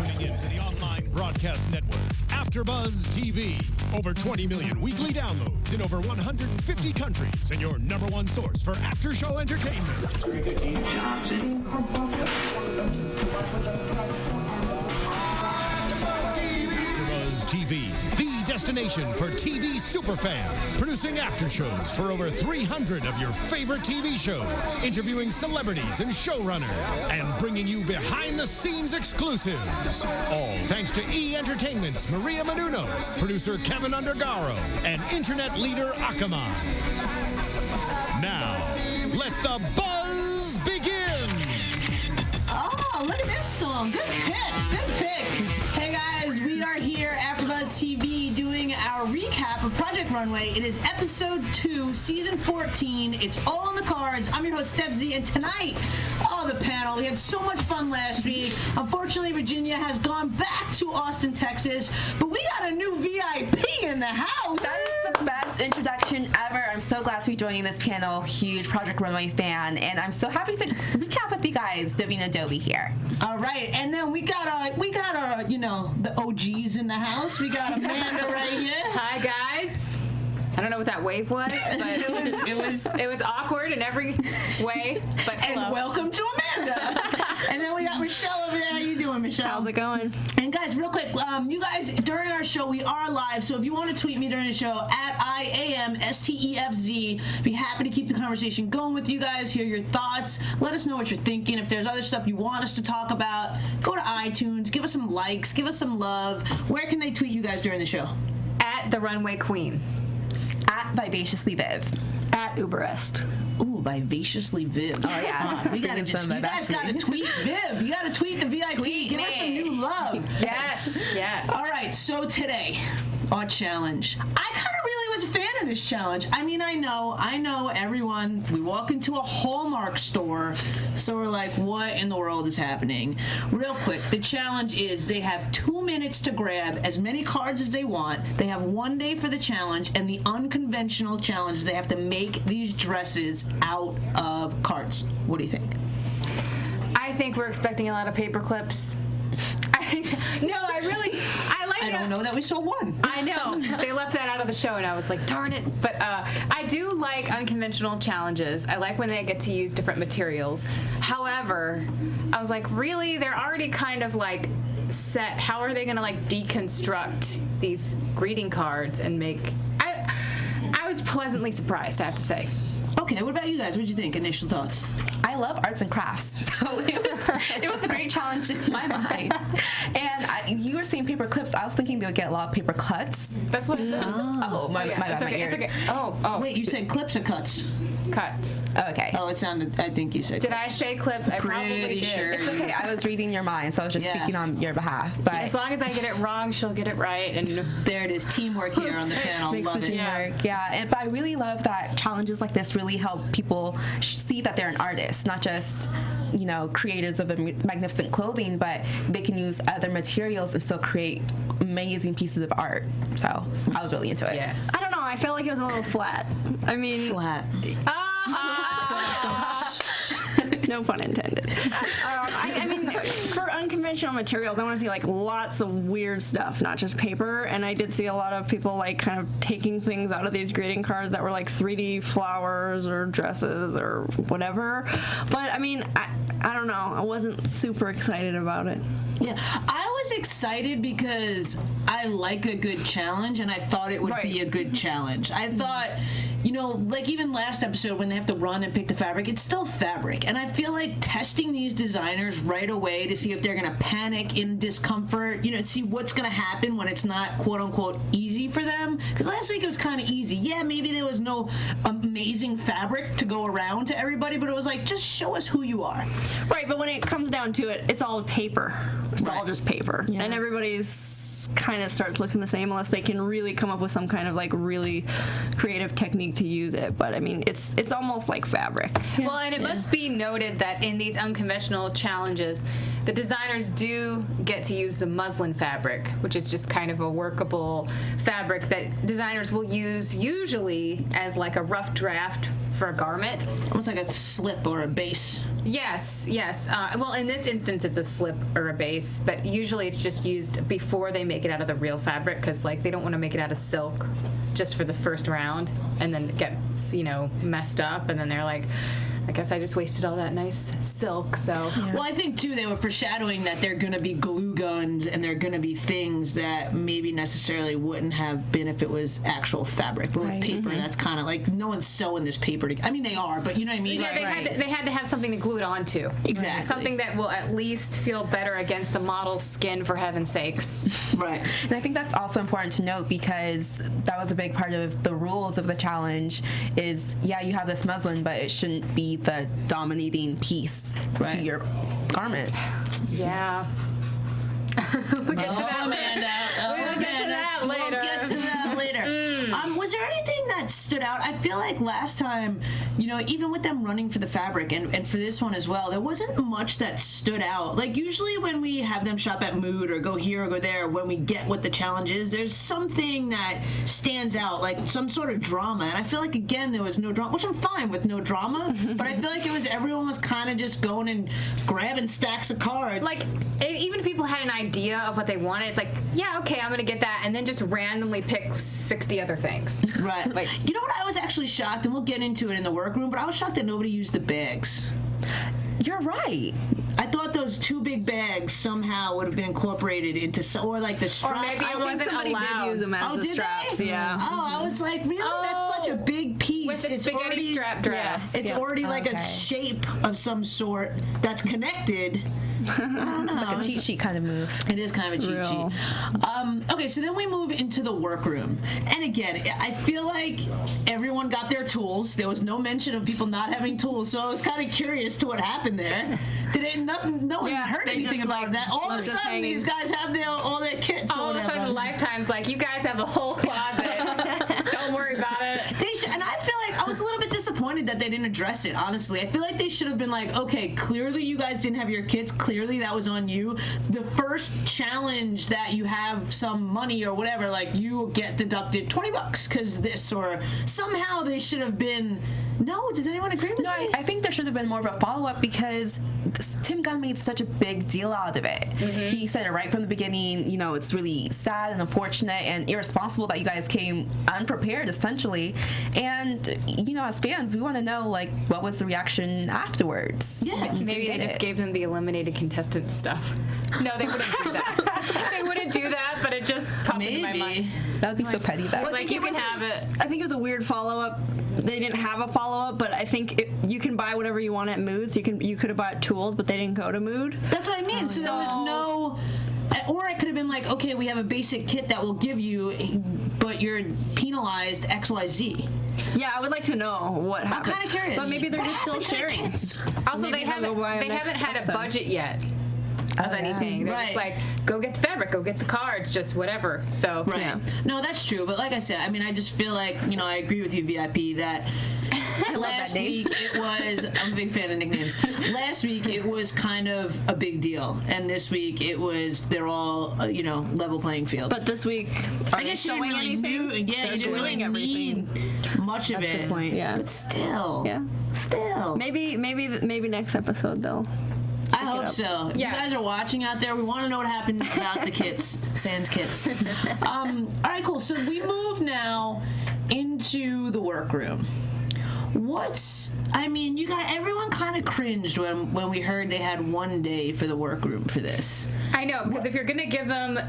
tuning in to the online broadcast network, AFTERBUZZ TV. Over 20 million weekly downloads in over 150 countries, and your number one source for after-show entertainment. AFTERBUZZ TV, the destination for TV superfans, producing aftershows for over 300 of your favorite TV shows, interviewing celebrities and showrunners, and bringing you behind-the-scenes exclusives. All thanks to E! Entertainment's Maria Menounos, producer Kevin Undergaro, and internet leader Akamai. Now, let the buzz begin! Oh, look at this song. Good pick. Good pick. Hey, guys, we are here, AFTERBUZZ TV, doing our recap of Project Runway. It is episode 2, season 14. It's all in the cards. I'm your host, Steph Z, and tonight, the panel. We had so much fun last week. Unfortunately, Virginia has gone back to Austin, Texas, but we got a new VIP in the house. That is the best introduction ever. I'm so glad to be joining this panel. Huge Project Runway fan, and I'm so happy to recap with you guys. Vivian Adaobi here. All right, and then we got our the OGs in the house. We got Amanda right here. Hi guys. I don't know what that wave was, but it was awkward in every way. But and welcome to Amanda. And then we got Michelle over there. How you doing, Michelle? How's it going? And guys, real quick, you guys, during our show, we are live, so if you want to tweet me during the show, at IAMSTEFZ, be happy to keep the conversation going with you guys, hear your thoughts, let us know what you're thinking. If there's other stuff you want us to talk about, go to iTunes, give us some likes, give us some love. Where can they tweet you guys during the show? At the Runway Queen. At Vivaciously Viv. At Uberreste. Ooh, Vivaciously Viv. Oh, yeah. We gotta you guys gotta tweet Viv. You gotta tweet the VIP. Give us some new love. Yes, yes. All right, so today, our challenge. I kind of really was a fan of this challenge. I mean, I know everyone, we walk into a Hallmark store, so we're like, what in the world is happening? Real quick, the challenge is they have 2 minutes to grab as many cards as they want. They have 1 day for the challenge, and the unconventional challenge is they have to make these dresses out of cards. What do you think? I think we're expecting a lot of paper clips. I don't know that we saw one. I know. They left that out of the show, and I was like, darn it. But I do like unconventional challenges. I like when they get to use different materials. However, I was like, really? They're already kind of like set. How are they going to like deconstruct these greeting cards and make... I was pleasantly surprised, I have to say. Okay, what about you guys? What did you think? Initial thoughts? I love arts and crafts, so it was a great challenge in my mind. And you were saying paper clips. I was thinking they would get a lot of paper cuts. That's what it said. My bad, my ears. Okay. Oh. Wait, you said clips or cuts? Cuts. Okay. Oh, it sounded, I think you said Did clips. I say clips? I probably did. Sure. It's okay. I was reading your mind, so I was just speaking on your behalf. But as long as I get it wrong, she'll get it right. And there it is. Teamwork here on the panel. Makes Love the it. teamwork. Yeah. But I really love that challenges like this really help people see that they're an artist, not just creators of magnificent clothing, but they can use other materials and still create amazing pieces of art. So I was really into it. Yes. I don't know. I felt like it was a little flat. I mean, Flat. no pun intended. I mean, for unconventional materials, I want to see like lots of weird stuff, not just paper. And I did see a lot of people like kind of taking things out of these greeting cards that were like 3D flowers or dresses or whatever. But I mean, I don't know. I wasn't super excited about it. Yeah, I was excited because I like a good challenge, and I thought it would be a good challenge. I thought, like even last episode when they have to run and pick the fabric, it's still fabric. And I feel like testing these designers right away to see if they're going to panic in discomfort, see what's going to happen when it's not quote-unquote easy for them. Because last week it was kind of easy. Yeah, maybe there was no amazing fabric to go around to everybody, but it was like, just show us who you are. Right, but when it comes down to it, it's all paper. It's all just paper. Yeah. And everybody's kind of starts looking the same unless they can really come up with some kind of like really creative technique to use it. But I mean, it's almost like fabric. Well, and it must be noted that in these unconventional challenges, the designers do get to use the muslin fabric, which is just kind of a workable fabric that designers will use usually as like a rough draft for a garment. Almost like a slip or a base. Yes. Well, in this instance, it's a slip or a base, but usually it's just used before they make it out of the real fabric, because like they don't want to make it out of silk just for the first round and then it gets, messed up, and then they're like, I guess I just wasted all that nice silk. So Well, I think too they were foreshadowing that they're going to be glue guns and they're going to be things that maybe necessarily wouldn't have been if it was actual fabric. But with paper, that's kind of like no one's sewing this paper. I mean, they are, but you know what I mean. yeah, they had to have something to glue it onto. Exactly. Something that will at least feel better against the model's skin, for heaven's sakes. Right. And I think that's also important to note, because that was a big part of the rules of the challenge is, yeah, you have this muslin, but it shouldn't be the dominating piece to your garment. Yeah. We'll get to that Amanda. We'll get to that later. We'll get to that later. Was there anything that stood out? I feel like last time, even with them running for the fabric and for this one as well, there wasn't much that stood out. Like usually when we have them shop at Mood or go here or go there, when we get what the challenge is, there's something that stands out, like some sort of drama. And I feel like, again, there was no drama, which I'm fine with no drama, but I feel like everyone was kind of just going and grabbing stacks of cards. Like, even if people had an idea of what they wanted, it's like, yeah, okay, I'm going to get that, and then just randomly pick 60 other things. Right. Like, you know what? I was actually shocked, and we'll get into it in the workroom, but I was shocked that nobody used the bags. You're right. I thought those 2 big bags somehow would have been incorporated into, or like the straps. Or maybe it wasn't Somebody allowed. did use them as the did straps. they? Yeah. Oh, I was like, really? That's such a big piece. With the spaghetti strap dress. It's already like a shape of some sort that's connected. I don't know. Like a cheat sheet kind of move. It is kind of a cheat sheet. Okay, so then we move into the workroom. And again, I feel like everyone got their tools. There was no mention of people not having tools, so I was kind of curious to what happened there. No one heard anything about that. All of a sudden, these guys have all their kits. All of a sudden, Lifetime's like, you guys have a whole closet. Don't worry about it. And I feel like I was a little bit disappointed that they didn't address it, honestly. I feel like they should have been like, okay, clearly you guys didn't have your kits. Clearly that was on you. The first challenge that you have some money or whatever, like you get deducted $20 because this, or somehow they should have been. No, does anyone agree with me? I think there should have been more of a follow-up, because Tim Gunn made such a big deal out of it. He said it right from the beginning, it's really sad and unfortunate and irresponsible that you guys came unprepared, essentially. And, as fans, we want to know, like, what was the reaction afterwards? Yeah. Maybe they just gave them the eliminated contestant stuff. No, they wouldn't do that. They wouldn't do that, but it just popped into my mind. That would be so petty, though. Like, you can have it. I think it was a weird follow-up. They didn't have a follow-up, but I think you can buy whatever you want at Mood. So you could have bought tools, but they didn't go to Mood. That's what I mean. So there was no. Or it could have been like, okay, we have a basic kit that we'll give you, but you're penalized XYZ. Yeah, I would like to know what happened. I'm kind of curious. But maybe they're just still sharing. Also, Maybe they haven't had a budget yet of anything. They're just like, go get the fabric, go get the cards, just whatever. So Right. Yeah. No, that's true. But like I said, I just feel like, I agree with you, VIP, that last week it was, I'm a big fan of nicknames. Last week it was kind of a big deal. And this week it was, they're all, level playing field. But this week, I guess you didn't really you didn't really need much of it. That's a good point. Yeah. But still. Yeah. Still. Maybe next episode they'll. I hope so. If you guys are watching out there, we want to know what happened about the kits, Sans kits. All right, cool. So we move now into the workroom. You got everyone kind of cringed when we heard they had one day for the workroom for this. I know, because if you're gonna give them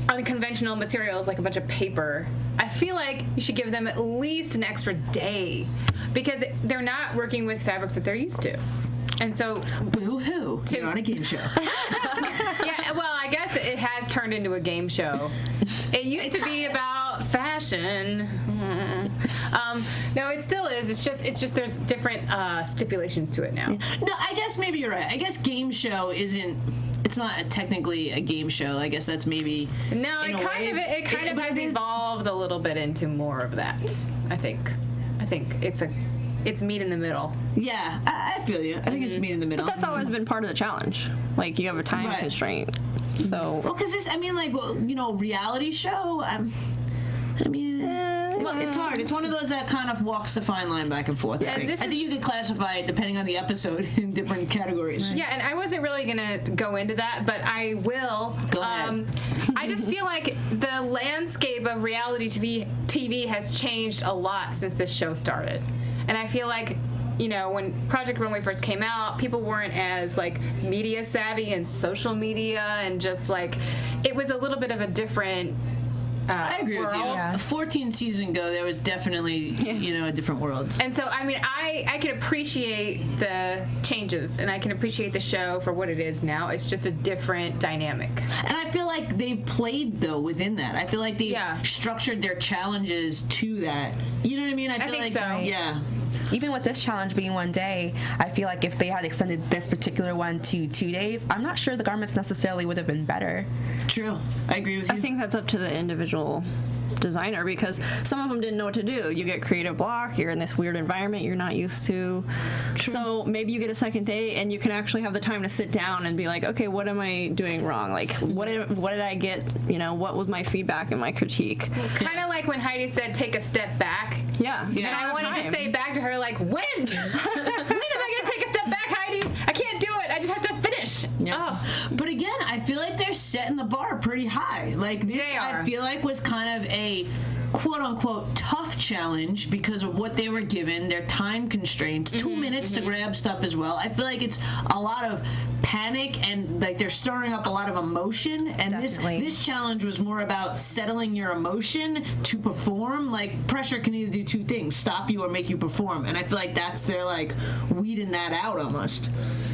unconventional materials like a bunch of paper, I feel like you should give them at least an extra day, because they're not working with fabrics that they're used to. And so, boo-hoo, you're on a game show. Yeah, well, I guess it has turned into a game show. It used to be about fashion. No, it still is. It's just there's different stipulations to it now. No, I guess maybe you're right. I guess game show isn't. It's not technically a game show. I guess that's maybe. No, it kind of has evolved a little bit into more of that. I think it's meat in the middle. Yeah, I feel you. I think it's meat in the middle. But that's always been part of the challenge. Like, you have a time constraint. So. Well, because this, reality show. it's hard. It's one of those that kind of walks the fine line back and forth. I think you could classify it depending on the episode in different categories. Yeah, and I wasn't really gonna go into that, but I will. Go ahead. I just feel like the landscape of reality TV has changed a lot since this show started, and I feel like, you know, when Project Runway first came out, people weren't as, like, media savvy and social media, and just, like, it was a little bit of a different I agree world. with you. Yeah. 14 seasons ago, there was definitely, you know, a different world. And so, I mean, I can appreciate the changes, and I can appreciate the show for what it is now. It's just a different dynamic. And I feel like they've played, though, within that. I feel like they've structured their challenges to that. You know what I mean? I feel think like, so. Yeah. Even with this challenge being one day, I feel like if they had extended this particular one to 2 days, I'm not sure the garments necessarily would have been better. True. I agree with you. I think that's up to the individual designer, because some of them didn't know what to do. You get creative block, you're in this weird environment you're not used to. True. So maybe you get a second day and you can actually have the time to sit down and be like, okay, what am I doing wrong? Like, what did I get, you know, what was my feedback and my critique? Kind of like when Heidi said, take a step back. Yeah. And I wanted to say back to her, like, when? When am I going to take a step back, Heidi? I can't do it. I just have to finish. Yeah. Oh. But again, I feel like they're setting the bar pretty high. Like, this, They are. I feel like, was kind of a quote-unquote tough challenge because of what they were given, their time constraints, 2 minutes to grab stuff as well. I feel like it's a lot of panic, and like they're stirring up a lot of emotion, and this challenge was more about settling your emotion to perform. Like, pressure can either do two things: stop you or make you perform, and I feel like that's their, like, weeding that out almost.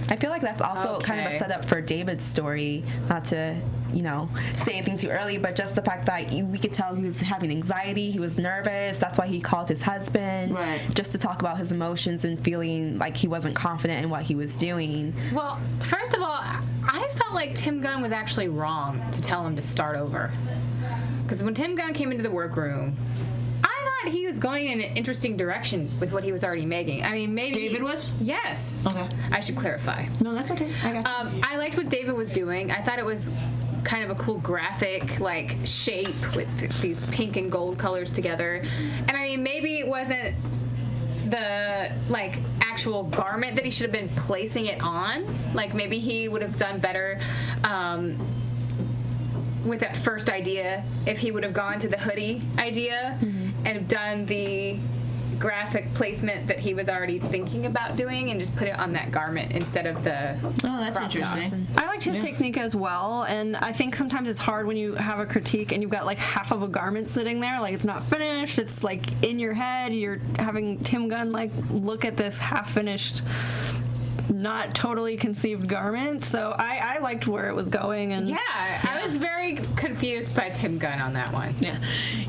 I feel like that's also kind of a setup for David's story, not to, you know, say anything too early, but just the fact that we could tell he was having anxiety, he was nervous, that's why he called his husband, right, just to talk about his emotions and feeling like he wasn't confident in what he was doing. Well, first of all, I felt like Tim Gunn was actually wrong to tell him to start over. Because when Tim Gunn came into the workroom, I thought he was going in an interesting direction with what he was already making. I mean, maybe... David was? Yes. Okay. I should clarify. No, that's okay. I got you. I liked what David was doing. I thought it was kind of a cool graphic, like, shape with these pink and gold colors together. And I mean, maybe it wasn't the, like, actual garment that he should have been placing it on. Like, maybe he would have done better with that first idea if he would have gone to the hoodie idea and done the graphic placement that he was already thinking about doing and just put it on that garment instead of the Oh, that's crop top. interesting. I liked his technique as well, and I think sometimes it's hard when you have a critique and you've got like half of a garment sitting there, like it's not finished, it's like in your head, you're having Tim Gunn like look at this half-finished, not totally conceived garment. So I liked where it was going. And Yeah, I was very confused by Tim Gunn on that one. Yeah.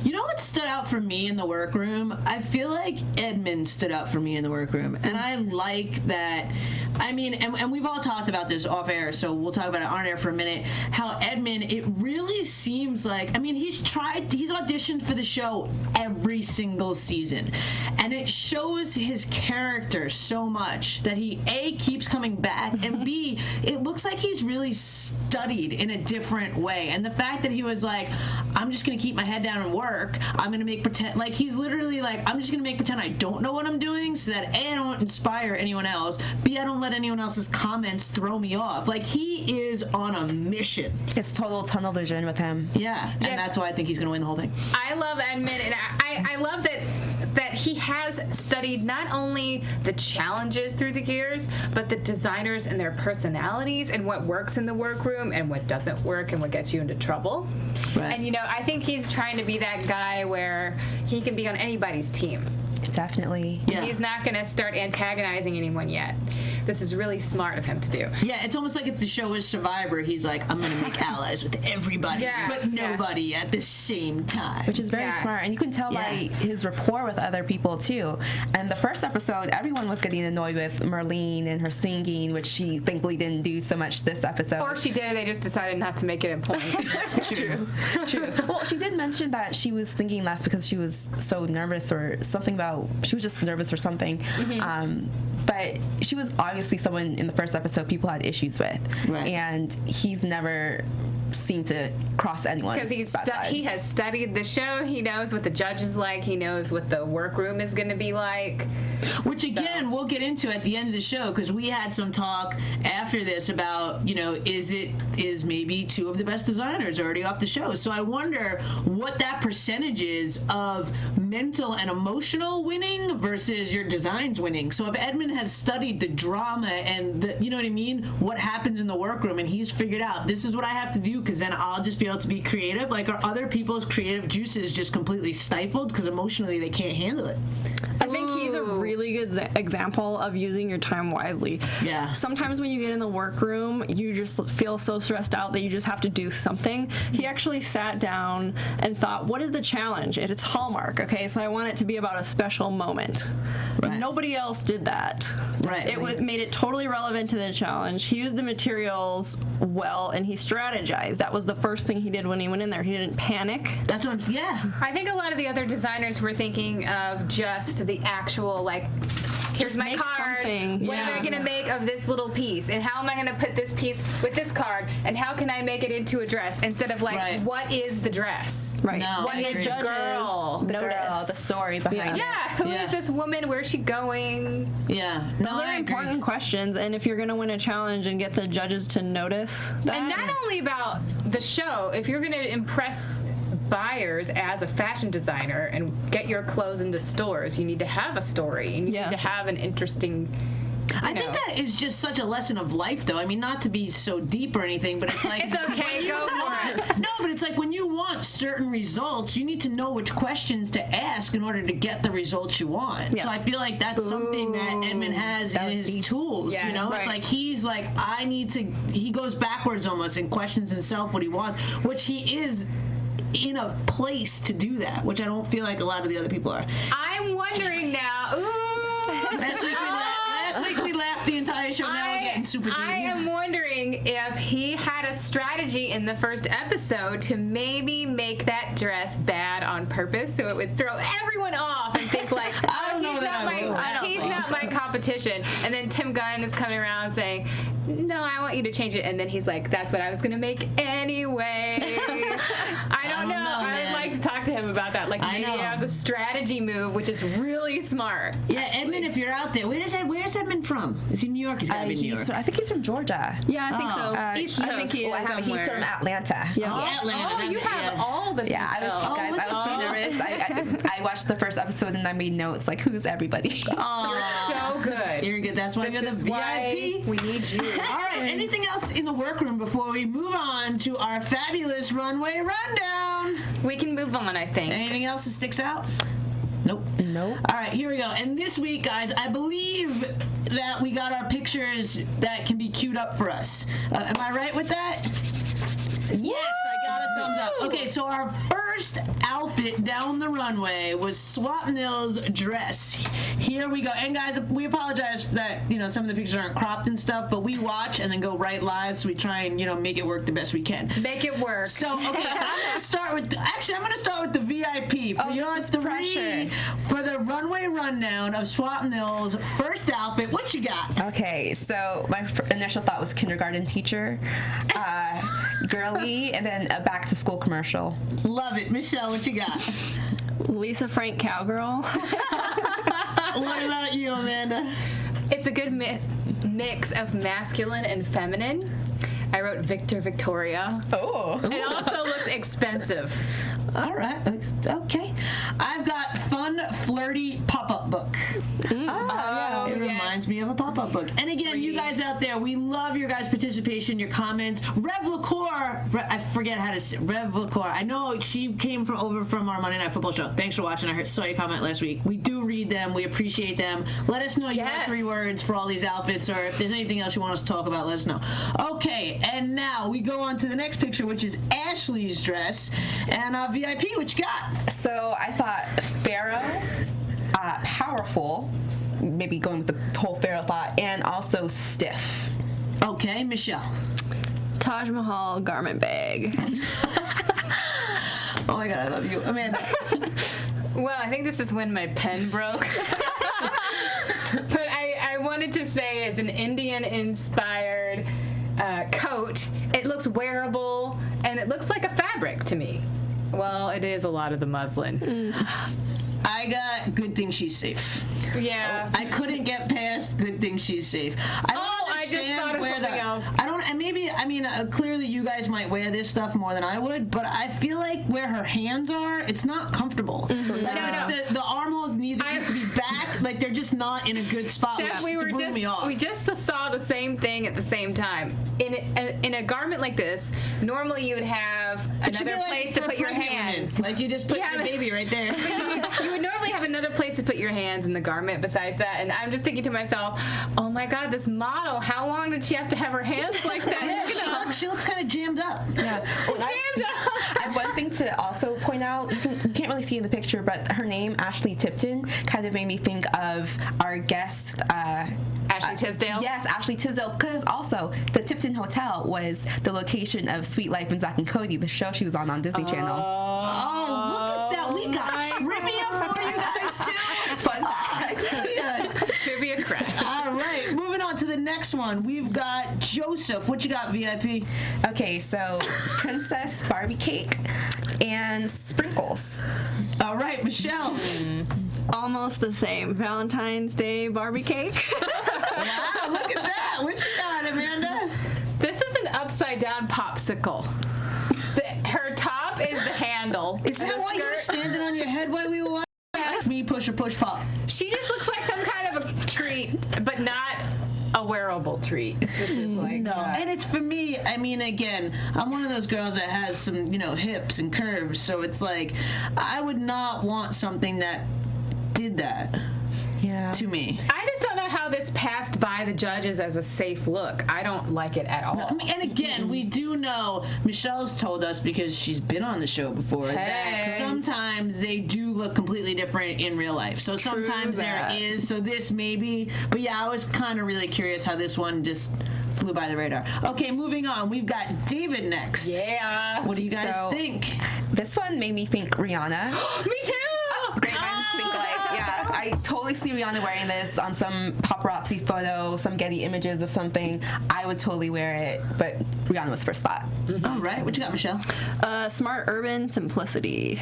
You know what stood out for me in the workroom? I feel like Edmund stood out for me in the workroom. And I like that. I mean, and we've all talked about this off air, so we'll talk about it on air for a minute. How Edmund, it really seems like, I mean, he's auditioned for the show every single season. And it shows his character so much that he, A, keeps coming back, and B, it looks like he's really studied in a different way. And the fact that he was like, I'm just gonna keep my head down and work, I'm gonna make pretend, like, he's literally like, I'm just gonna make pretend I don't know what I'm doing so that A, I don't inspire anyone else, B, I don't let anyone else's comments throw me off. Like, he is on a mission. It's total tunnel vision with him. Yeah, and that's why I think he's gonna win the whole thing. I love Edmund, and I love that he has studied not only the challenges through the years, but the designers and their personalities and what works in the workroom and what doesn't work and what gets you into trouble. Right. And, you know, I think he's trying to be that guy where he can be on anybody's team. Definitely. Yeah. He's not going to start antagonizing anyone yet. This is really smart of him to do. Yeah, it's almost like if the show is Survivor, he's like, I'm gonna make allies with everybody, but nobody at the same time. Which is very smart. And you can tell by his rapport with other people, too. And the first episode, everyone was getting annoyed with Merlene and her singing, which she thankfully didn't do so much this episode. Or she did, they just decided not to make it a point. True. Well, she did mention that she was singing less because she was so nervous or something about, she was just nervous or something. But she was obviously someone in the first episode people had issues with. Right. And he's never seem to cross anyone's because he has studied the show. He knows what the judge is like. He knows what the workroom is going to be like. Which again, we'll get into at the end of the show, because we had some talk after this about, is maybe 2 of the best designers already off the show. So I wonder what that percentage is of mental and emotional winning versus your designs winning. So if Edmund has studied the drama and what happens in the workroom, and he's figured out this is what I have to do because then I'll just be able to be creative. Like, are other people's creative juices just completely stifled because emotionally they can't handle it? I think he's a really good example of using your time wisely. Yeah. Sometimes when you get in the workroom, you just feel so stressed out that you just have to do something. He actually sat down and thought, what is the challenge? It's Hallmark, okay? So I want it to be about a special moment. Right. Nobody else did that. Right. It made it totally relevant to the challenge. He used the materials well, and he strategized. That was the first thing he did when he went in there. He didn't panic. That's what I think a lot of the other designers were thinking of just the actual, like, here's my card. What am I going to make of this little piece? And how am I going to put this piece with this card? And how can I make it into a dress? Instead of, like, what is the dress? Right. No, what is the girl? The girl, the story behind it. Yeah, who is this woman? Where's she going? Yeah. Those are important questions, and if you're going to win a challenge and get the judges to notice that. And not only about the show, if you're going to impress buyers as a fashion designer and get your clothes into stores, you need to have a story, and you need to have an interesting... I think that is just such a lesson of life, though. I mean, not to be so deep or anything, but it's like... It's okay, go for it. No, but it's like when you want certain results, you need to know which questions to ask in order to get the results you want. Yeah. So I feel like that's something that Edmund has in his tools, It's like he's like, he goes backwards almost and questions himself what he wants, which he is in a place to do that, which I don't feel like a lot of the other people are. I'm wondering now. Ooh. Last week we laughed the entire show. Now we're getting super deep. I am wondering if he had a strategy in the first episode to maybe make that dress bad on purpose, so it would throw everyone off and think like, he's not my competition. And then Tim Gunn is coming around saying, no, I want you to change it. And then he's like, that's what I was going to make anyway. I don't know. I would like to talk to him about that. Like, maybe as a strategy move, which is really smart. Yeah, Edmund, if you're out there, where's Edmund from? Is he New York? He's got to be New York. I think he's from Georgia. Yeah, I think so. East Coast. He's from Atlanta. Yeah. Atlanta. Oh, you have all the details. I was too nervous. I watched the first episode and I made notes, like, who's everybody? You're so good. You're good. That's why you're the VIP. We need you. All right, anything else in the workroom before we move on to our fabulous runway rundown? We can move on, I think. Anything else that sticks out? Nope. All right, here we go. And this week, guys, I believe that we got our pictures that can be queued up for us. Am I right with that? Yes, I got a thumbs up. Okay, so our first outfit down the runway was Swapnil's dress. Here we go. And guys, we apologize that, some of the pictures aren't cropped and stuff, but we watch and then go right live, so we try and, make it work the best we can. Make it work. So, okay, I'm going to start with the VIP. For your three, for the runway rundown of Swapnil's first outfit, what you got? Okay, so my initial thought was kindergarten teacher, girly, and then a back to school commercial. Love it. Michelle, what you got? Lisa Frank cowgirl. What about you, Amanda? It's a good mix of masculine and feminine. I wrote Victor Victoria. Oh. It also looks expensive. All right. Okay. I've got fun, flirty pop-up book. It reminds me of a pop-up book. And again, you guys out there, we love your guys' participation, your comments. I forget how to say Rev I know she came over from our Monday Night Football show. Thanks for watching. I saw your comment last week. We do read them. We appreciate them. Let us know you had 3 words for all these outfits, or if there's anything else you want us to talk about, let us know. Okay, and now we go on to the next picture, which is Ashley's dress. And VIP, what you got? So I thought Pharaoh, powerful, maybe going with the whole Pharaoh thought, and also stiff. Okay, Michelle. Taj Mahal garment bag. Oh my God, I love you. Amanda. Well, I think this is when my pen broke. But I wanted to say it's an Indian-inspired coat. It looks wearable is a lot of the muslin. I got good thing she's safe. Yeah. I couldn't get past good thing she's safe. I just thought of something else. I don't, and maybe, I mean, clearly you guys might wear this stuff more than I would, but I feel like where her hands are, it's not comfortable. Like the armholes need to be back, like they're just not in a good spot. Steph, we just saw the same thing at the same time. In a garment like this, normally you would have another place to put your hands. Like you just put your baby right there. You would normally have another place to put your hands in the garment besides that, and I'm just thinking to myself, oh my God, this model, how long did she have to have her hands like that? Yeah, she looks kind of jammed up. Yeah. Jammed up. I have one thing to also point out. You can't really see in the picture, but her name, Ashley Tipton, kind of made me think of our guest. Ashley Tisdale? Yes, Ashley Tisdale, because also the Tipton Hotel was the location of Sweet Life and Zack and Cody, the show she was on Disney Channel. Oh, look at that. We got trivia for you guys, too. Fun facts. Trivia crack. All right, moving on to the next one. We've got Joseph. What you got, VIP? Okay, so Princess Barbie cake and sprinkles. All right, Michelle. Almost the same. Valentine's Day Barbie cake. Wow, look at that. What you got, Amanda? This is an upside down popsicle. Her top is the handle. Is that why you were standing on your head while we were watching? Me push or push pop. She just looks like some kind of a treat, but not a wearable treat. This is like No, and it's for me. I mean, again, I'm one of those girls that has some, hips and curves. So it's like, I would not want something that did that to me. I just don't know how this passed by the judges as a safe look. I don't like it at all. No, and again, we do know, Michelle's told us because she's been on the show before, that sometimes they do look completely different in real life. So sometimes there is, so this maybe, but yeah, I was kind of really curious how this one just flew by the radar. Okay, moving on. We've got David next. Yeah. What do you guys think? This one made me think Rihanna. Me too! Great minds think alike. Yeah, I totally see Rihanna wearing this on some paparazzi photo, some Getty images of something. I would totally wear it, but Rihanna was first thought. All right, what you got, Michelle? Smart urban simplicity.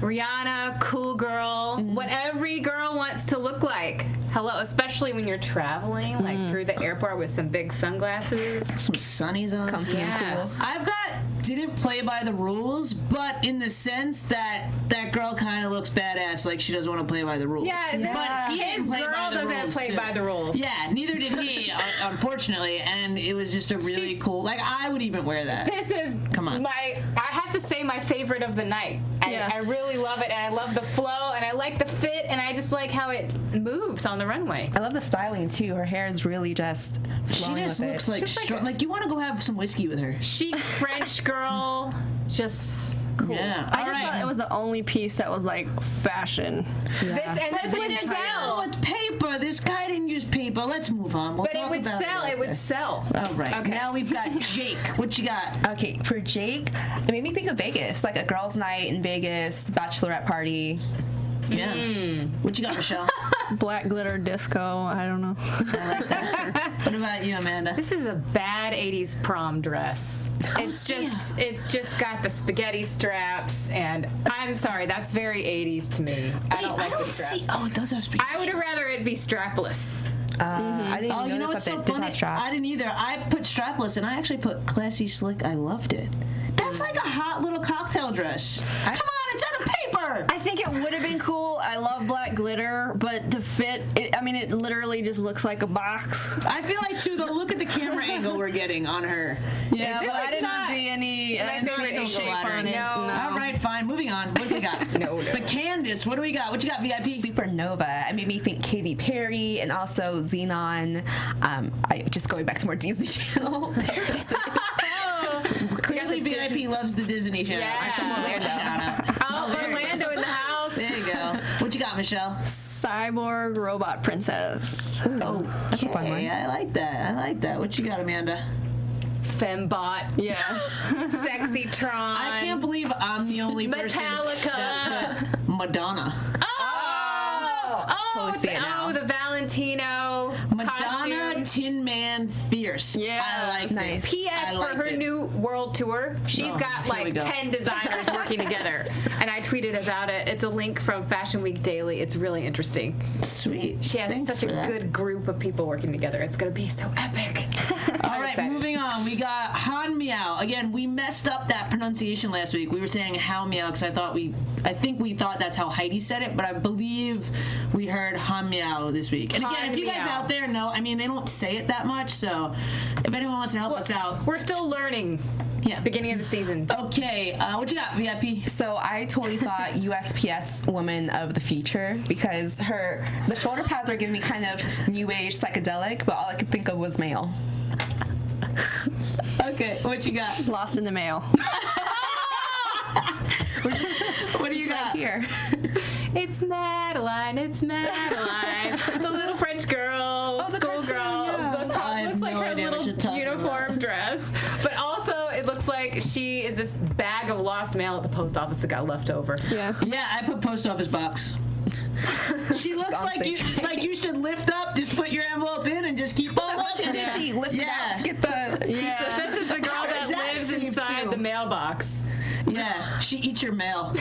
Rihanna, cool girl, what every girl wants to look like. Hello, especially when you're traveling, like through the airport with some big sunglasses. Some sunnies on. Comfy and cool. I've got didn't play by the rules, but in the sense that that girl kind of looks badass, like she doesn't want to play by the rules. Yeah, but he his didn't play girl by the doesn't rules play too. by the rules. Yeah, neither did he, unfortunately, and it was just a really cool. Like I would even wear that. This is Come on. I have to say my favorite of the night. I really love it, and I love the flow, and I like the fit, and I just like how it moves on the runway. I love the styling too. Her hair is really just She flowing just with looks it. like strong. Like you want to go have some whiskey with her. Chic French girl, just cool. Yeah. I just thought it was the only piece that was like fashion. This would sell. With paper. This guy didn't use paper. Let's move on. We'll But it talk would about sell. It later. would sell. All right. Okay. Now we've got Jake. What you got? Okay, for Jake, it made me think of Vegas, like a girls' night in Vegas, bachelorette party. Yeah. What you got, Michelle? Black glitter disco. I don't know. I like that. What about you, Amanda? This is a bad 80s prom dress. It's just got the spaghetti straps, and I'm sorry, that's very 80s to me. I don't like the straps. Oh, it does have spaghetti. I would rather it be strapless. I didn't Oh, you know notice what's that so it did funny? have straps. I didn't either. I put strapless, and I actually put classy slick. I loved it. That's like a hot little cocktail dress. Come on, it's out of paper. I think it would have been cool. I love black glitter, but the fit, it literally just looks like a box. I feel like, too, though, look at the camera angle we're getting on her. Yeah, but I didn't see any shape on it. No. All right, fine. Moving on. What do we got? For Candace, what do we got? What you got, VIP? Supernova. It made me think Katy Perry and also Xenon. I just going back to more Disney Channel. Clearly, VIP loves the Disney Channel. Yeah. I'm from Orlando. Shout out. Oh, Orlando in the house. There you go. What you got, Michelle? Cyborg robot princess. Oh, that's a fun one. I like that. I like that. What you got, Amanda? Fembot. Yeah. Sexy Tron. I can't believe I'm the only person Metallica. that put Madonna. Oh, totally see it now. Oh, the Valentino Madonna costume. Tin Man Fierce. Yeah. I like Nice. it. P.S. for her new world tour, she's got here we like go. 10 designers working together. And I tweeted about it. It's a link from Fashion Week Daily. It's really interesting. Sweet. She has Thanks such a for that. good group of people working together. It's going to be so epic. All right, moving on. We got Han Miao. Again, we messed up that pronunciation last week. We were saying How Miao because I think we thought that's how Heidi said it, but I believe we heard Han Miao this week. And again, Han if you guys Miao. out there know, I mean, they don't say it that much, so if anyone wants to help us out. We're still learning. Yeah. Beginning of the season. Okay, what you got, VIP? So I totally thought USPS Woman of the Future because the shoulder pads are giving me kind of new age psychedelic, but all I could think of was male. Okay, what you got? Lost in the mail. What do you Just right got? here. It's Madeline, the little French girl, the schoolgirl. cartoon, yeah. The top I have looks like no her idea what little you're talking uniform dress. But also, it looks like she is this bag of lost mail at the post office that got left over. Yeah. Yeah, I put post office box. She looks like you should lift up, just put your envelope in and just keep on What looking. did she lift it out to get the? Yeah. This is the girl that That lives seemed inside too. the mailbox. Yeah, she eats your mail.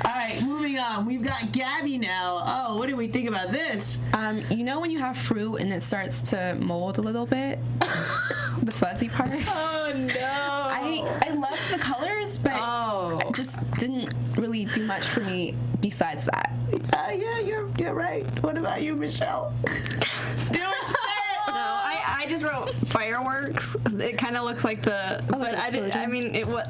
All right, moving on. We've got Gabby now. Oh, what do we think about this? You know when you have fruit and it starts to mold a little bit, the fuzzy part. Oh no! I loved the colors, but it just didn't really do much for me besides that. Yeah, you're right. What about you, Michelle? Do it, say it. No, I just wrote fireworks. It kind of looks like the, but I didn't. I mean, it was.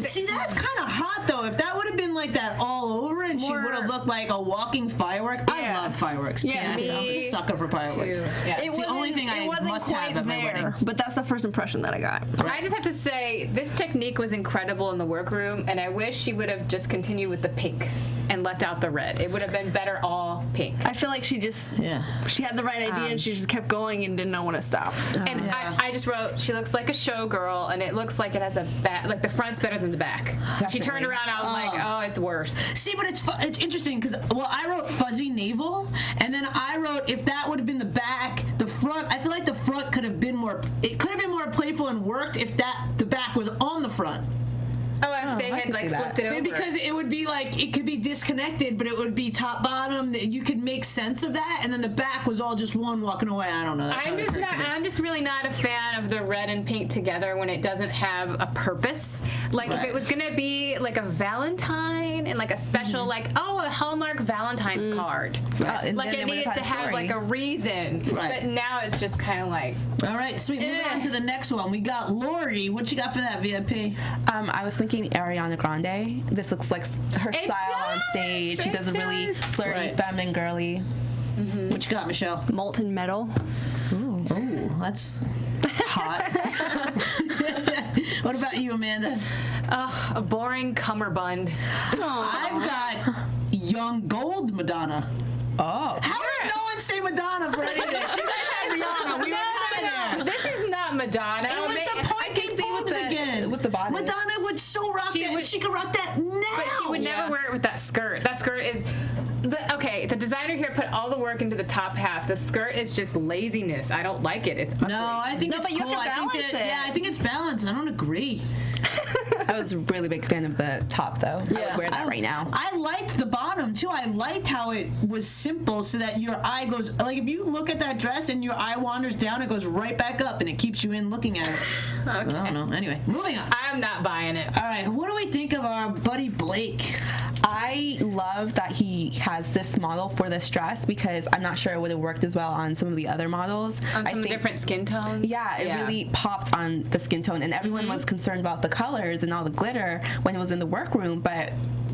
See, that's kind of hot though. If that would have been like that all over, and she More- would have looked like a walking firework. I Yeah. love fireworks. Yeah. P.S. I'm a Me sucker for fireworks. too. Yeah. It's the only thing I must have at my wedding. But that's the first impression that I got. I just have to say, this technique was incredible in the workroom, and I wish she would have just continued with the pink and left out the red. It would have been better all pink. I feel like she had the right idea and she just kept going and didn't know when to stop. And I just wrote, she looks like a showgirl, and it looks like it has a back, like the front's better than the back. She turned around, I was like, oh, it's worse. See, but it's interesting because I wrote fuzzy navel, and then I wrote if that would have been the back, the front. I feel like the front could have been more. It could have been more playful and worked if the back was on the front. Oh, if they I had can like see that. flipped it over. Because it would be like, it could be disconnected, but it would be top bottom. You could make sense of that, and then the back was all just one walking away. I don't know. That's how it occurred to me. I'm just really not a fan of the red and pink together when it doesn't have a purpose. Like if it was gonna be like a Valentine and like a special a Hallmark Valentine's card. And Like then it they needed would've to had a have story. like a reason. Right. But now it's just kind of like. All right, sweet. Moving on to the next one. We got Lori. What you got for that, VIP? I was thinking Ariana Grande. This looks like her style on stage. She does a really flirty, Right. feminine, girly. What you got, Michelle? Molten metal. Ooh, that's hot. What about you, Amanda? A boring cummerbund. I've got young gold Madonna. Oh. How did no one say Madonna for anything? You guys had Rihanna. We were kind of there. This is not Madonna. It was the pointy boobs again. with the body. Madonna would so rock that. She could rock that now. But she would never wear it with that skirt. That skirt is. The designer here put all the work into the top half. The skirt is just laziness. I don't like it. It's ugly. No, I think it's but you cool. have to I think balance that, it. yeah, I think it's balanced. I don't agree. I was a really big fan of the top, though. I would wear that right now. I liked the bottom too. I liked how it was simple, so that your eye goes like if you look at that dress and your eye wanders down, it goes right back up and it keeps you in looking at it. Okay. I don't know. Anyway, moving on. I'm not buying it. All right, what do we think of our buddy Blake? I love that he has this model for this dress because I'm not sure it would have worked as well on some of the other models. On I some think, different skin tones. Yeah, it really popped on the skin tone, and everyone was concerned about the colors and all the glitter when it was in the workroom, but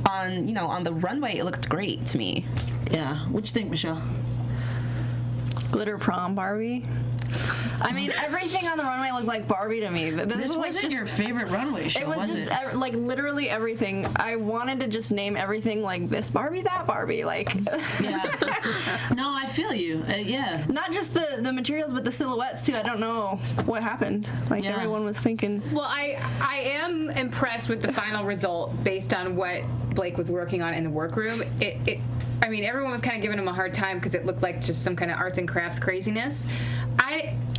on the runway, it looked great to me. Yeah, what you think, Michelle? Glitter prom Barbie. I mean, everything on the runway looked like Barbie to me. This This was like wasn't just, your favorite runway show, It was just it? like literally everything. I wanted to just name everything like this Barbie, that Barbie, like. Yeah. No, I feel you. Yeah. Not just the materials, but the silhouettes too. I don't know what happened. Like Yeah. everyone was thinking. Well, I am impressed with the final result based on what Blake was working on in the workroom, I mean, everyone was kind of giving him a hard time because it looked like just some kind of arts and crafts craziness.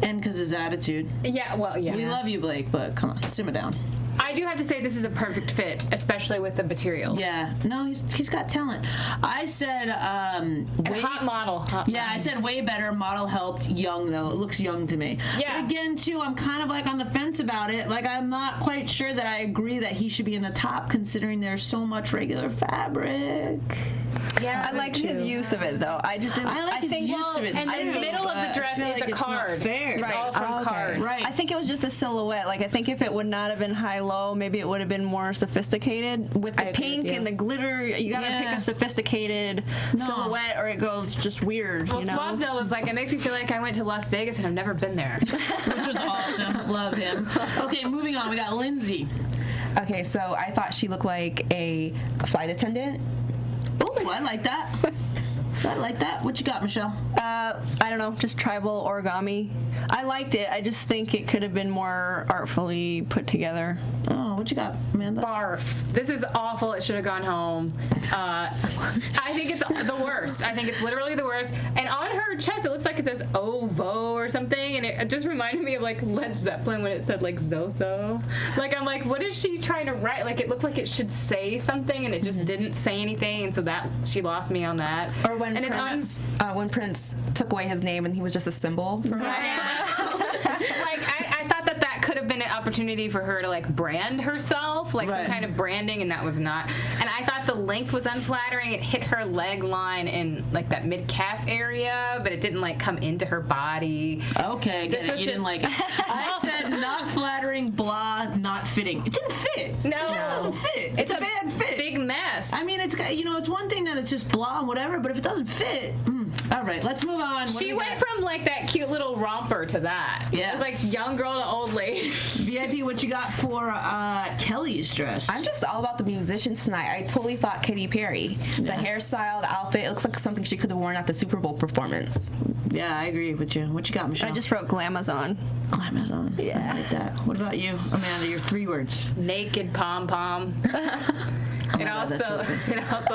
And because his attitude. Yeah, well, yeah. We love you, Blake, but come on, simmer down. I do have to say this is a perfect fit, especially with the materials. Yeah, no, he's got talent. I said, hot model. I said way better. Model helped. Young though, it looks young to me. Yeah. But again, too, I'm kind of like on the fence about it. Like I'm not quite sure that I agree that he should be in the top, considering there's so much regular fabric. Yeah, I liked his use of it though. I just didn't. I like his use of it. And the middle of the dress is a card. Not fair. It's all from card. Right. I think it was just a silhouette. Like I think if it would not have been high-low, maybe it would have been more sophisticated. With the pink and the glitter, you gotta pick a sophisticated silhouette, or it goes just weird. Well, you know? Swabno was like, it makes me feel like I went to Las Vegas and I've never been there. Which was awesome. Love him. Okay, moving on. We got Lindsay. Okay, so I thought she looked like a flight attendant. Oh, I like that. I like that. What you got, Michelle? I don't know, just tribal origami. I liked it. I just think it could have been more artfully put together. Oh, what you got, Amanda? Barf. This is awful. It should have gone home. I think it's the worst. I think it's literally the worst. And on her chest, it looks like it says OVO or something. And it just reminded me of like Led Zeppelin when it said like Zozo. Like, I'm like, what is she trying to write? Like, it looked like it should say something and it just didn't say anything. And so that, she lost me on that. Or when Prince took away his name and he was just a symbol for her. Like, I thought that could have been an opportunity for her to like brand herself, like some kind of branding, and that was not. And I thought the length was unflattering. It hit her leg line in like that mid-calf area, but it didn't like come into her body. Okay, I get it. You didn't like it. I said not flattering, blah, not fitting. It didn't fit. No. It just doesn't fit. It's a bad fit. Big mess. I mean, it's one thing that it's just blah and whatever, but if it doesn't fit, all right, let's move on. She went from like that cute little romper to that. Yeah. It was like young girl to old lady. VIP, what you got for Kelly's dress? I'm just all about the musicians tonight. I totally thought Katy Perry. The hairstyle, the outfit, it looks like something she could have worn at the Super Bowl performance. Yeah, I agree with you. What you got, Michelle? I just wrote Glamazon. Glamazon. Yeah. I like that. What about you, Amanda? Your 3 words. Naked pom-pom. It also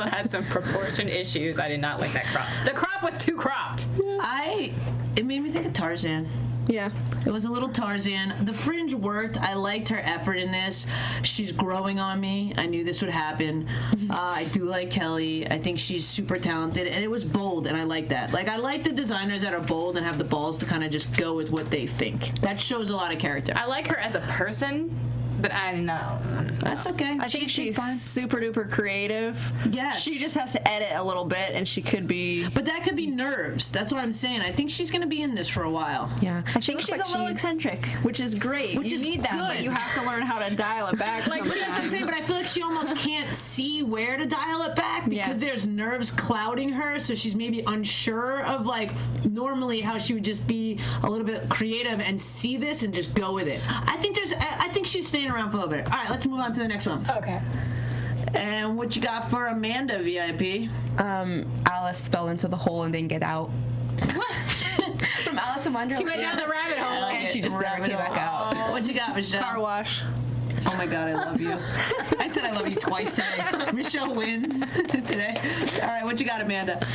had some proportion issues. I did not like that crop. The crop was too cropped. It made me think of Tarzan. Yeah. It was a little Tarzan. The fringe worked. I liked her effort in this. She's growing on me. I knew this would happen. I do like Kelly. I think she's super talented, and it was bold, and I like that. Like, I like the designers that are bold and have the balls to kind of just go with what they think. That shows a lot of character. I like her as a person, but I don't know. That's okay. I think she's super duper creative. Yes. She just has to edit a little bit, and she could be. But that could be nerves. That's what I'm saying. I think she's going to be in this for a while. Yeah. I think she's a little eccentric, which is great. Which is need that, but good. you have to learn how to dial it back. Like, that's what I'm saying, but I feel like she almost can't see where to dial it back because there's nerves clouding her, so she's maybe unsure of, like, normally how she would just be a little bit creative and see this and just go with it. I think she's staying around for a little bit. All right, let's move on to the next one. Okay. And what you got for Amanda, VIP? Alice fell into the hole and didn't get out. What? From Alice in Wonderland. She went down the rabbit hole. And she just never came back out. What you got, Michelle? Car wash. Oh my God, I love you. I said I love you twice today. Michelle wins today. All right, what you got, Amanda?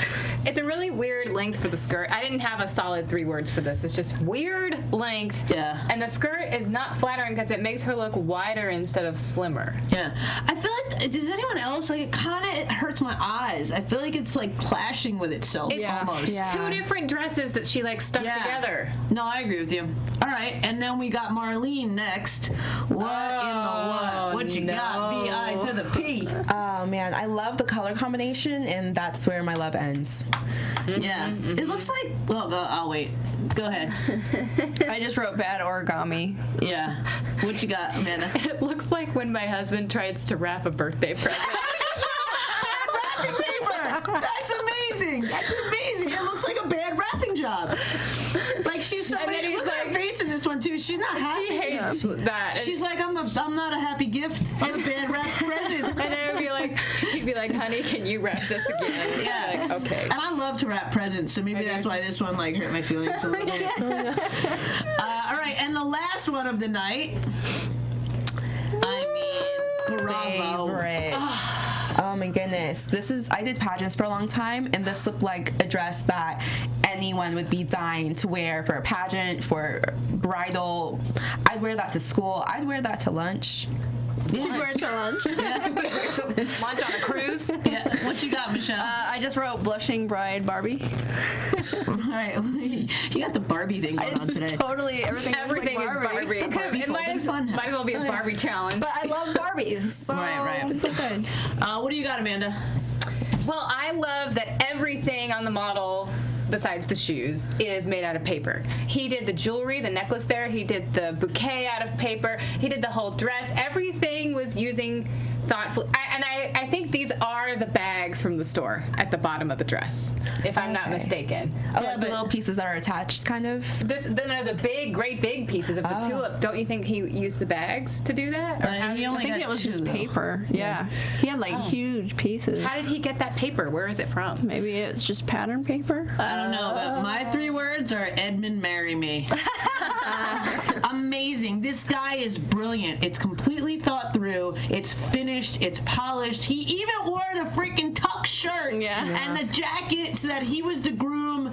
It's a really weird length for the skirt. I didn't have a solid 3 words for this. It's just weird length. Yeah. And the skirt is not flattering because it makes her look wider instead of slimmer. Yeah. I feel like, does anyone else, like, it hurts my eyes. I feel like it's, like, clashing with itself almost. Yeah. 2 different dresses that she, like, stuck together. No, I agree with you. All right, and then we got Marlene next. What in the what? What you got? V-I to the P. Oh, man. I love the color combination, and that's where my love ends. Yeah. It looks like, well, I'll wait. Go ahead. I just wrote bad origami. Yeah. What you got, Amanda? It looks like when my husband tries to wrap a birthday present. Wrapping paper! That's amazing! That's amazing! It looks like a bad wrapping job. Like, she's so then he's look at her like- face in this one, too. She's not happy. She hates that. She's like, I'm not a happy gift. I'm a bad wrapped present. And then he'd be like, honey, can you wrap this again? Yeah. Like, okay. And I love to wrap presents, so maybe that's why this one, like, hurt my feelings a little bit. All right, and the last one of the night. I mean, bravo. Favorite. Oh my goodness. I did pageants for a long time, and this looked like a dress that anyone would be dying to wear for a pageant, for bridal. I'd wear that to school. I'd wear that to lunch. You'd wear it to lunch. Lunch on a cruise. Yeah. What you got, Michelle? I just wrote Blushing Bride Barbie. All right. You got the Barbie thing going on today. Totally everything Everything like is Barbie. It might as well be a Barbie challenge. But I love Barbies. So Right. It's so good. What do you got, Amanda? Well, I love that everything on the model, besides the shoes, is made out of paper. He did the jewelry, the necklace there. He did the bouquet out of paper. He did the whole dress. Everything was using thoughtful. I think these are the bags from the store at the bottom of the dress, if I'm not mistaken. Oh, like the little pieces that are attached, kind of? The great big pieces of the tulip. Don't you think he used the bags to do that? Or He only I think got it was 2, just though. paper. Yeah. He had like huge pieces. How did he get that paper? Where is it from? Maybe it's just pattern paper. I don't know, but my 3 words are Edmund, marry me. Amazing. This guy is brilliant. It's completely thought through. It's finished. It's polished. He even wore the freaking tuck shirt and the jacket so that he was the groom.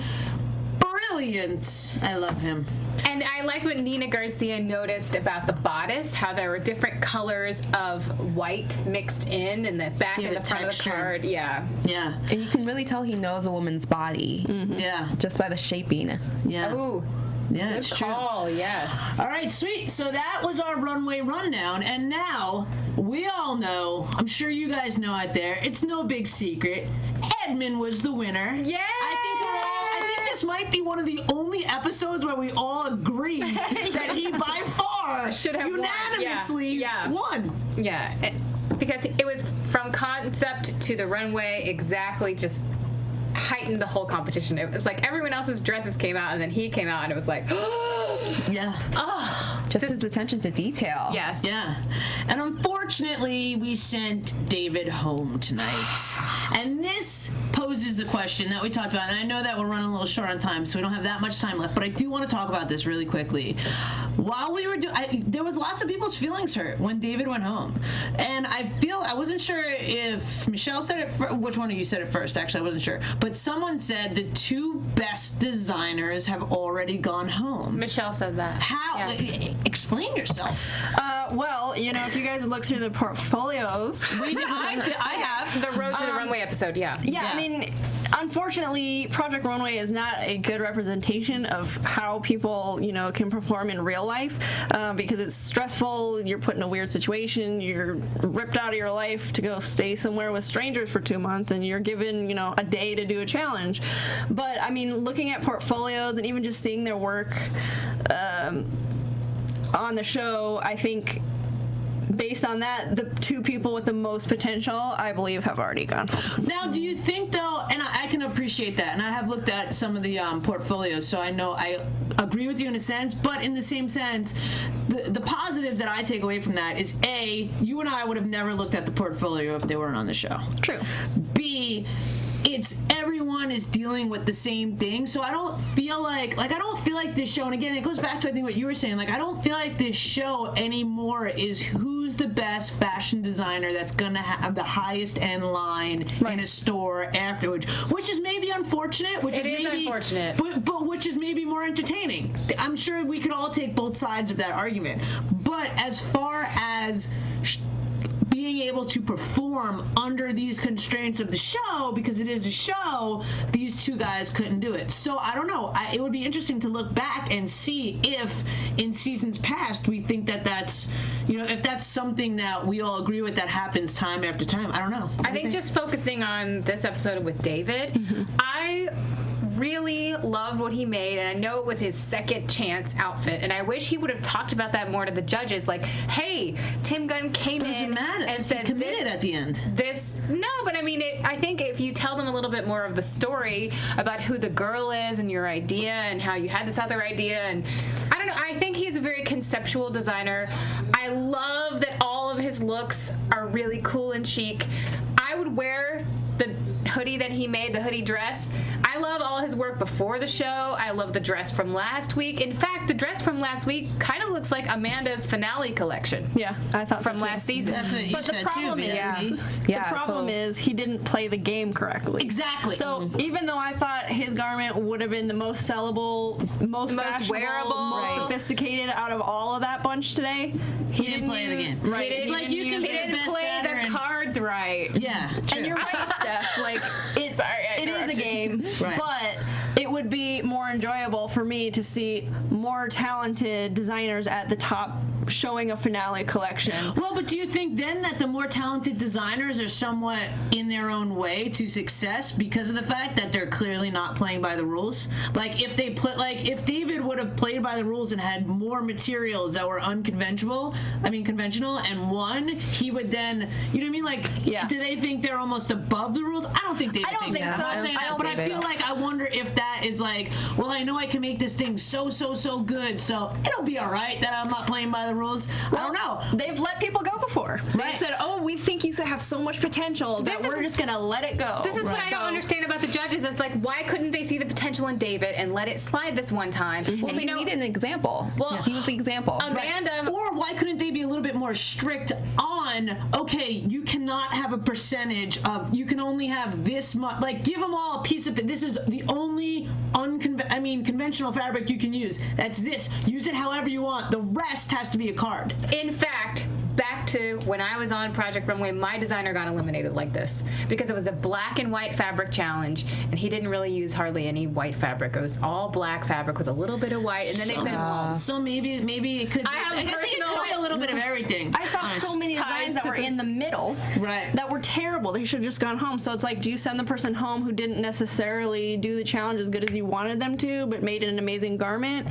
Brilliant. I love him. And I like what Nina Garcia noticed about the bodice, how there were different colors of white mixed in the back and the front of the card. Yeah. Yeah. And you can really tell he knows a woman's body. Yeah. Just by the shaping. Yeah. Ooh. Yeah, Good it's true. call, yes. All right, sweet. So that was our runway rundown, and now we all know, I'm sure you guys know out there, it's no big secret, Edmund was the winner. Yeah. I think this might be one of the only episodes where we all agree that he by far Should have won. unanimously won. Yeah, because it was from concept to the runway exactly just heightened the whole competition. It was like everyone else's dresses came out and then he came out and it was like, Yeah. Just his attention to detail. yes. Yeah. And unfortunately, we sent David home tonight. And this poses the question that we talked about. And I know that we're running a little short on time, so we don't have that much time left. But I do want to talk about this really quickly. While we were there was lots of people's feelings hurt when David went home. And I wasn't sure if Michelle said it, which one of you said it first, actually, I wasn't sure. But someone said the 2 best designers have already gone home. Michelle said that. How? Yeah. Explain yourself. Well, if you guys would look through the portfolios. I have. The Road to the Runway episode, yeah. Yeah, I mean, unfortunately, Project Runway is not a good representation of how people, can perform in real life because it's stressful. You're put in a weird situation. You're ripped out of your life to go stay somewhere with strangers for 2 months, and you're given, a day to do a challenge. But I mean, looking at portfolios and even just seeing their work on the show, I think based on that, the 2 people with the most potential, I believe, have already gone home. Now, do you think, though, and I can appreciate that, and I have looked at some of the portfolios, so I know I agree with you in a sense, but in the same sense, the positives that I take away from that is, A, you and I would have never looked at the portfolio if they weren't on the show. True. B, it's everyone is dealing with the same thing, so I don't feel like this show, and again, it goes back to I think what you were saying, I don't feel like this show anymore is who's the best fashion designer that's gonna have the highest end line in a store afterwards, which is maybe unfortunate, which It is maybe unfortunate. but which is maybe more entertaining. I'm sure we could all take both sides of that argument, but as far as being able to perform under these constraints of the show, because it is a show, these 2 guys couldn't do it. So I don't know. It would be interesting to look back and see if in seasons past we think that that's, if that's something that we all agree with that happens time after time. I don't know. I think just focusing on this episode with David, I really loved what he made, and I know it was his second chance outfit, and I wish he would have talked about that more to the judges, like, hey, Tim Gunn came in and said, he committed at the end. But I mean, I think if you tell them a little bit more of the story about who the girl is and your idea and how you had this other idea, and I don't know, I think he's a very conceptual designer. I love that all of his looks are really cool and chic. I would wear the hoodie that he made, the hoodie dress. I I love all his work before the show. I love the dress from last week. In fact, the dress from last week kind of looks like Amanda's finale collection. Yeah, I thought from so last season. That's what you But the said problem too, is, Vivian. the problem is he didn't play the game correctly. Exactly. So even though I thought his garment would have been the most sellable, most fashionable, wearable, most sophisticated out of all of that bunch today, he didn't play the game. Right. It's like you can He be the didn't best play batter the and- cards right. Yeah, true. And you're right, Steph. Like it is a interrupted you. game, Right. but it would be more enjoyable for me to see more talented designers at the top showing a finale collection. Well, but do you think then that the more talented designers are somewhat in their own way to success because of the fact that they're clearly not playing by the rules? Like if they put, like if David would have played by the rules and had more materials that were conventional, and won, he would then, you know what I mean? Like, Yeah. do they think they're almost above the rules? I don't think David I don't thinks think that. so. I'm not saying I that, don't but I think feel so. like I wonder if that is like, well, I know I can make this thing so good, so it'll be all right that I'm not playing by the rules. I don't know. They've let people go before. Right. They said, "Oh, we think you have so much potential that This is- we're just gonna let it go." This is what Right. I don't understand about the judges. It's like, why couldn't they see the potential in David and let it slide this one time? Well, And they needed an example. Well, He was the example. Amanda. Or why couldn't they be a little bit more strict on, okay, you cannot have a percentage of, you can only have this much, like give them all a piece of it. This is the only conventional fabric you can use. That's this. Use it however you want. The rest has to be a card. In fact, back to when I was on Project Runway, my designer got eliminated like this because it was a black and white fabric challenge, and he didn't really use hardly any white fabric. It was all black fabric with a little bit of white, and then they said, So maybe it could be, I have think it personal- could be a little bit of everything. I saw so many designs that were in the middle Right. that were terrible. They should have just gone home. So it's like, do you send the person home who didn't necessarily do the challenge as good as you wanted them to, but made an amazing garment?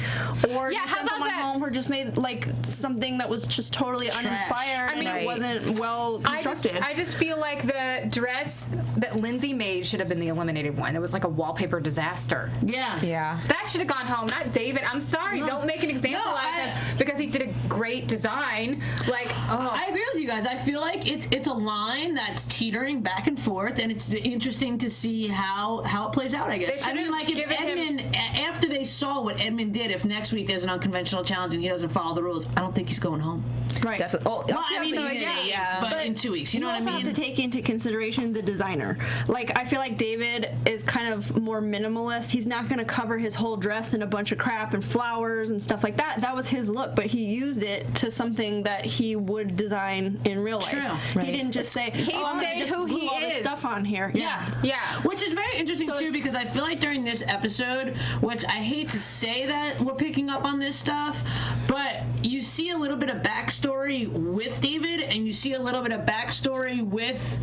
Or do Yeah, you how send about someone that? home who just made like something that was just totally uninspired I mean, and it wasn't well I constructed? just feel like the dress that Lindsay made should have been the eliminated one. It was like a wallpaper disaster. Yeah. Yeah. That should have gone home, not David. I'm sorry, No. don't make an example No, out of him because he did a great design. Like, I agree with you guys. I feel like it's a line that's teetering back and forth, and it's interesting to see how it plays out, I They guess. I should mean, have like if given him- Edmund, after they saw what Edmund did, if next week there's an unconventional challenge and he doesn't follow the rules, I don't think he's going home. right. Definitely. Oh, Well, I mean, yeah. he's saved, but in 2 weeks, you know what I also mean? have to take into consideration the designer. Like, I feel like David is kind of more minimalist. He's not going to cover his whole dress in a bunch of crap and flowers and stuff like that. That was his look, but he used it to something that he would design in real life. True. Right. He didn't just say, He "Oh, I'm gonna stayed just who glue he all this is." stuff on here." Yeah. yeah. Which is very interesting So too, it's- because I feel like during this episode, which I hate to say that we're picking up on this stuff, but you see a little bit of backstory with David, and you see a little bit of backstory with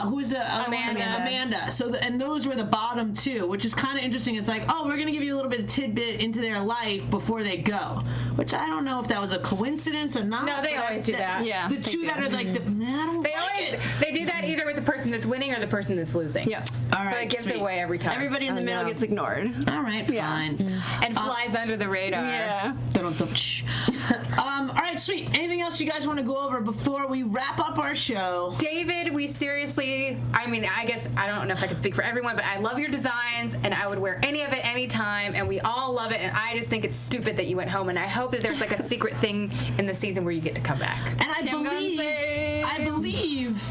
who's the other one? Amanda. So and those were the bottom two, which is kind of interesting. It's like, oh, we're gonna give you a little bit of tidbit into their life before they go, which I don't know if that was a coincidence or not. No, they but always do that. Yeah, The they two do. that are like, I don't They like always it. they do that either with the person that's winning or the person that's losing. Yeah. All So right, it gives sweet. it away every time. Everybody in the middle no. gets ignored. All right, Yeah. fine. and flies under the radar. Yeah. Dun-dun-dun, shh. All right, sweet. Anything else you guys want to go over before we wrap up our show? David, we seriously, I mean, I guess, I don't know if I can speak for everyone, but I love your designs and I would wear any of it anytime and we all love it and I just think it's stupid that you went home and I hope that there's like a secret thing in the season where you get to come back. And I Tim believe,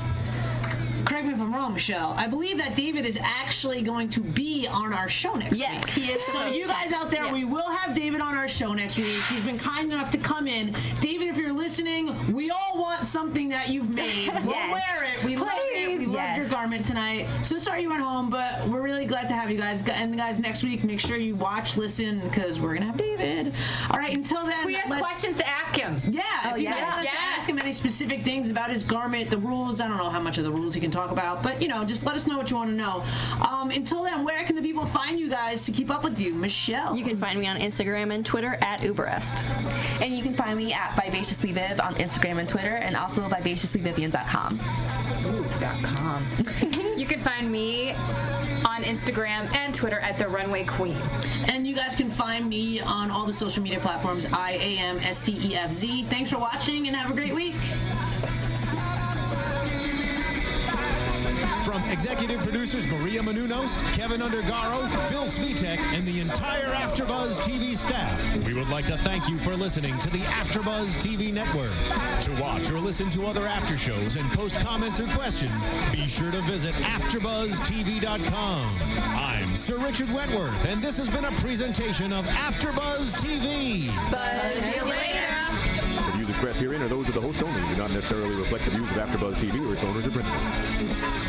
correct me if I'm wrong, Michelle, I believe that David is actually going to be on our show next Yes, week. he is So supposed you to. guys out there, Yeah. we will have David on our show next week. He's been kind enough to come in. David, if you're listening, we all want something that you've made. We'll Yes. wear it. We love it. We loved Yes. your garment tonight. So sorry you went home, but we're really glad to have you guys. And guys, next week, make sure you watch, listen, because we're going to have David. All right, until then, Tweet us let's... questions to ask him. Yeah, if you yes. guys want us to ask him any specific things about his garment, the rules, I don't know how much of the rules he can talk about, but you know, just let us know what you want to know. Until then, where can the people find you guys to keep up with you? Michelle. You can find me on Instagram and Twitter at Uberreste. And you can find me at vivaciouslyviv on Instagram and Twitter, and also vivaciouslyvivian.com. .com. You can find me on Instagram and Twitter at The Runway Queen. And you guys can find me on all the social media platforms, IAMSTEFZ. Thanks for watching and have a great week. From executive producers Maria Menounos, Kevin Undergaro, Phil Svitek, and the entire AfterBuzz TV staff, we would like to thank you for listening to the AfterBuzz TV network. To watch or listen to other after shows and post comments or questions, be sure to visit AfterBuzzTV.com. I'm Sir Richard Wentworth, and this has been a presentation of AfterBuzz TV. Buzz you later. The views expressed herein are those of the host only and do not necessarily reflect the views of AfterBuzz TV or its owners or principals.